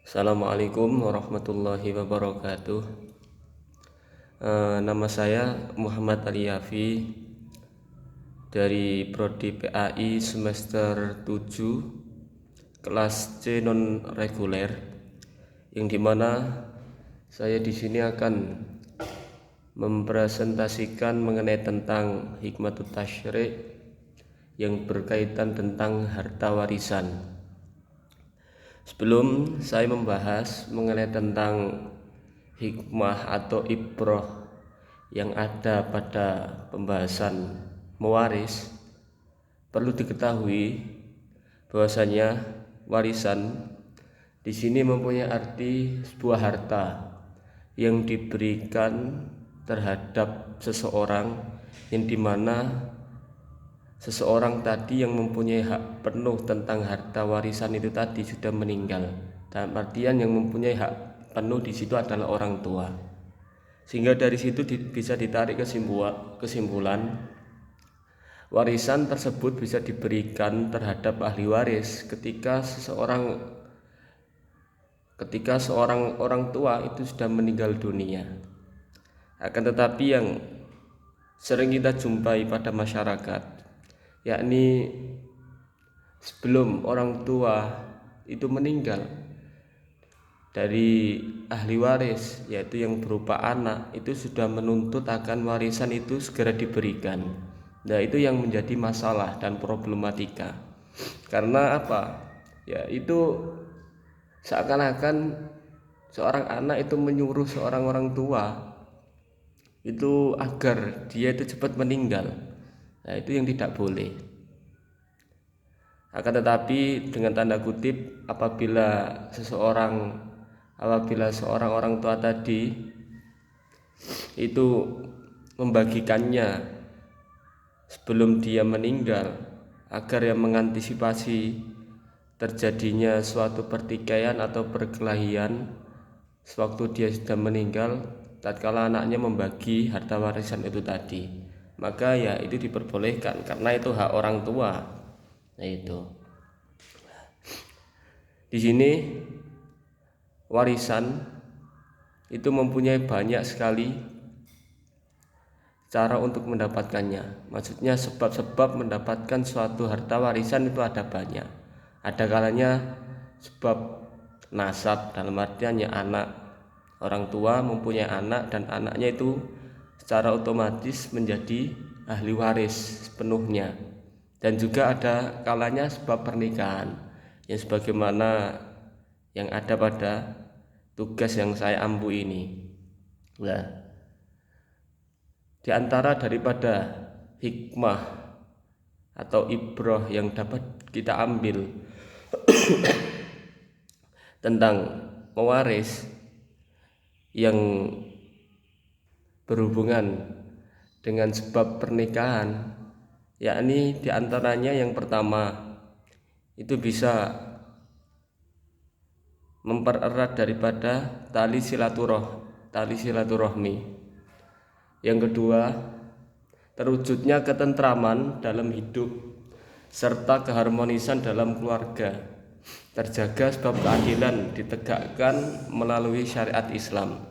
Assalamualaikum warahmatullahi wabarakatuh. Nama saya Muhammad Ali Yafi dari Prodi PAI semester 7 kelas C non reguler, yang dimana saya di sini akan mempresentasikan mengenai tentang hikmatut tasyri' yang berkaitan tentang harta warisan. Sebelum saya membahas mengenai tentang hikmah atau ibroh yang ada pada pembahasan mewaris, perlu diketahui bahwasanya warisan di sini mempunyai arti sebuah harta yang diberikan terhadap seseorang, yang dimana seseorang tadi yang mempunyai hak penuh tentang harta warisan itu tadi sudah meninggal. Dalam artian yang mempunyai hak penuh di situ adalah orang tua. Sehingga dari situ bisa ditarik kesimpulan warisan tersebut bisa diberikan terhadap ahli waris ketika seorang orang tua itu sudah meninggal dunia. Akan tetapi yang sering kita jumpai pada masyarakat, yakni sebelum orang tua itu meninggal, dari ahli waris yaitu yang berupa anak itu sudah menuntut akan warisan itu segera diberikan. Nah, itu yang menjadi masalah dan problematika. Karena apa? Ya, itu seakan-akan seorang anak itu menyuruh seorang orang tua itu agar dia itu cepat meninggal. Nah, itu yang tidak boleh. Akan tetapi dengan tanda kutip, apabila seorang orang tua tadi itu membagikannya sebelum dia meninggal agar yang mengantisipasi terjadinya suatu pertikaian atau perkelahian sewaktu dia sudah meninggal, tatkala anaknya membagi harta warisan itu tadi, maka ya itu diperbolehkan karena itu hak orang tua. Nah, itu di sini warisan itu mempunyai banyak sekali cara untuk mendapatkannya. Maksudnya sebab-sebab mendapatkan suatu harta warisan itu ada banyak. Ada kalanya sebab nasab, dalam artiannya anak orang tua mempunyai anak dan anaknya itu secara otomatis menjadi ahli waris sepenuhnya. Dan juga ada kalanya sebab pernikahan, yang sebagaimana yang ada pada tugas yang saya ampu ini. Nah, di antara daripada hikmah atau ibroh yang dapat kita ambil tentang mewaris yang berhubungan dengan sebab pernikahan, yakni diantaranya yang pertama itu bisa mempererat daripada tali silaturahmi. Yang kedua, terwujudnya ketentraman dalam hidup serta keharmonisan dalam keluarga, terjaga sebab keadilan ditegakkan melalui syariat Islam.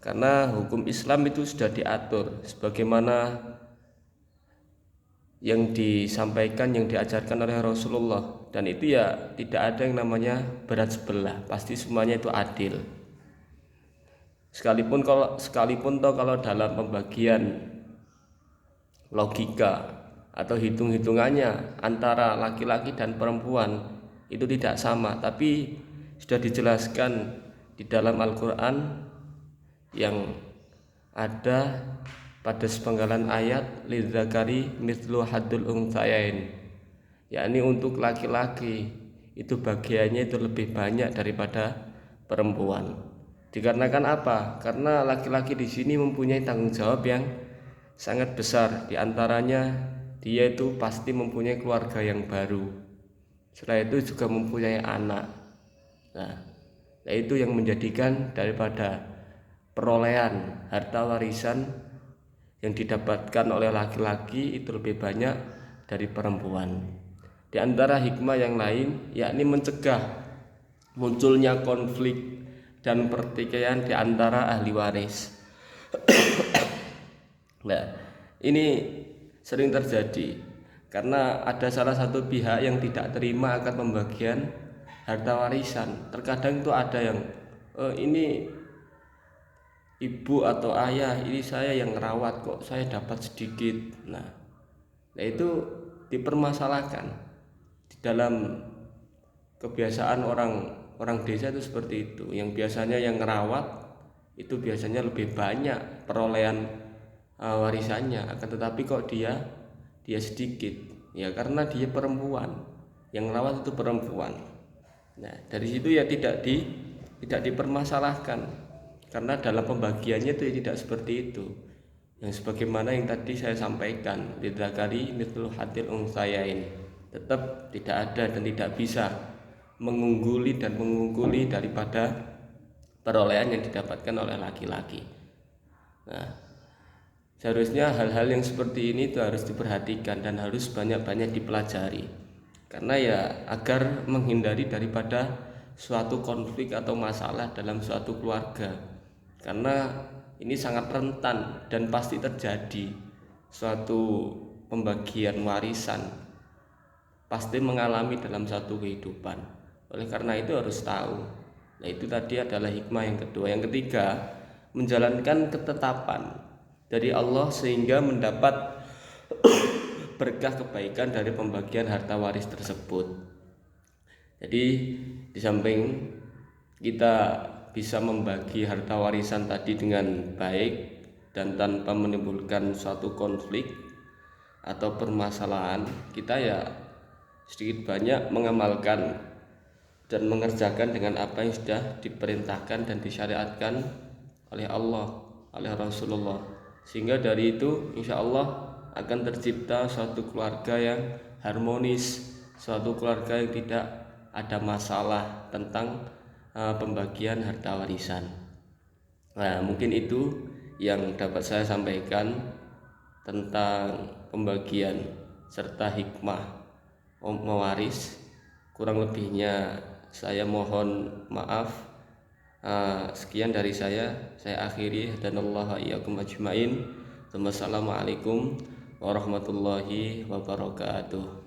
Karena hukum Islam itu sudah diatur sebagaimana yang disampaikan, yang diajarkan oleh Rasulullah, dan itu ya tidak ada yang namanya berat sebelah, pasti semuanya itu adil. Sekalipun kalau dalam pembagian logika atau hitung-hitungannya antara laki-laki dan perempuan itu tidak sama, tapi sudah dijelaskan di dalam Al-Quran yang ada pada sepenggalan ayat lidzakari mithlu haddul unthayain, yakni untuk laki-laki itu bagiannya itu lebih banyak daripada perempuan. Dikarenakan apa? Karena laki-laki di sini mempunyai tanggung jawab yang sangat besar. Di antaranya dia itu pasti mempunyai keluarga yang baru. Setelah itu juga mempunyai anak. Nah, itu yang menjadikan daripada perolehan harta warisan yang didapatkan oleh laki-laki itu lebih banyak dari perempuan. Di antara hikmah yang lain yakni mencegah munculnya konflik dan pertikaian di antara ahli waris. Nah, ini sering terjadi karena ada salah satu pihak yang tidak terima akan pembagian harta warisan. Terkadang itu ada yang ini ibu atau ayah, ini saya yang ngerawat kok saya dapat sedikit. Nah itu dipermasalahkan. Di dalam kebiasaan orang desa itu seperti itu, yang biasanya yang ngerawat itu biasanya lebih banyak perolehan warisannya, akan tetapi kok dia sedikit, ya karena dia perempuan, yang ngerawat itu perempuan. Nah dari situ ya tidak dipermasalahkan, karena dalam pembagiannya itu ya tidak seperti itu, yang sebagaimana yang tadi saya sampaikan, lidzakari mithlu hadil unthayain, tetap tidak ada dan tidak bisa mengungguli daripada perolehan yang didapatkan oleh laki-laki. Nah seharusnya hal-hal yang seperti ini itu harus diperhatikan dan harus banyak-banyak dipelajari, karena ya agar menghindari daripada suatu konflik atau masalah dalam suatu keluarga, karena ini sangat rentan dan pasti terjadi. Suatu pembagian warisan pasti mengalami dalam satu kehidupan. Oleh karena itu harus tahu. Nah itu tadi adalah hikmah yang kedua. Yang ketiga, menjalankan ketetapan dari Allah sehingga mendapat berkah kebaikan dari pembagian harta waris tersebut. Jadi di samping kita bisa membagi harta warisan tadi dengan baik dan tanpa menimbulkan suatu konflik atau permasalahan, kita ya sedikit banyak mengamalkan dan mengerjakan dengan apa yang sudah diperintahkan dan disyariatkan oleh Allah, oleh Rasulullah. Sehingga dari itu insya Allah akan tercipta suatu keluarga yang harmonis, suatu keluarga yang tidak ada masalah tentang pembagian harta warisan. Nah mungkin itu yang dapat saya sampaikan tentang pembagian serta hikmah mewaris. Kurang lebihnya saya mohon maaf. Sekian dari saya akhiri, dan Allah iyyakum ajmain. Wassalamualaikum warahmatullahi wabarakatuh.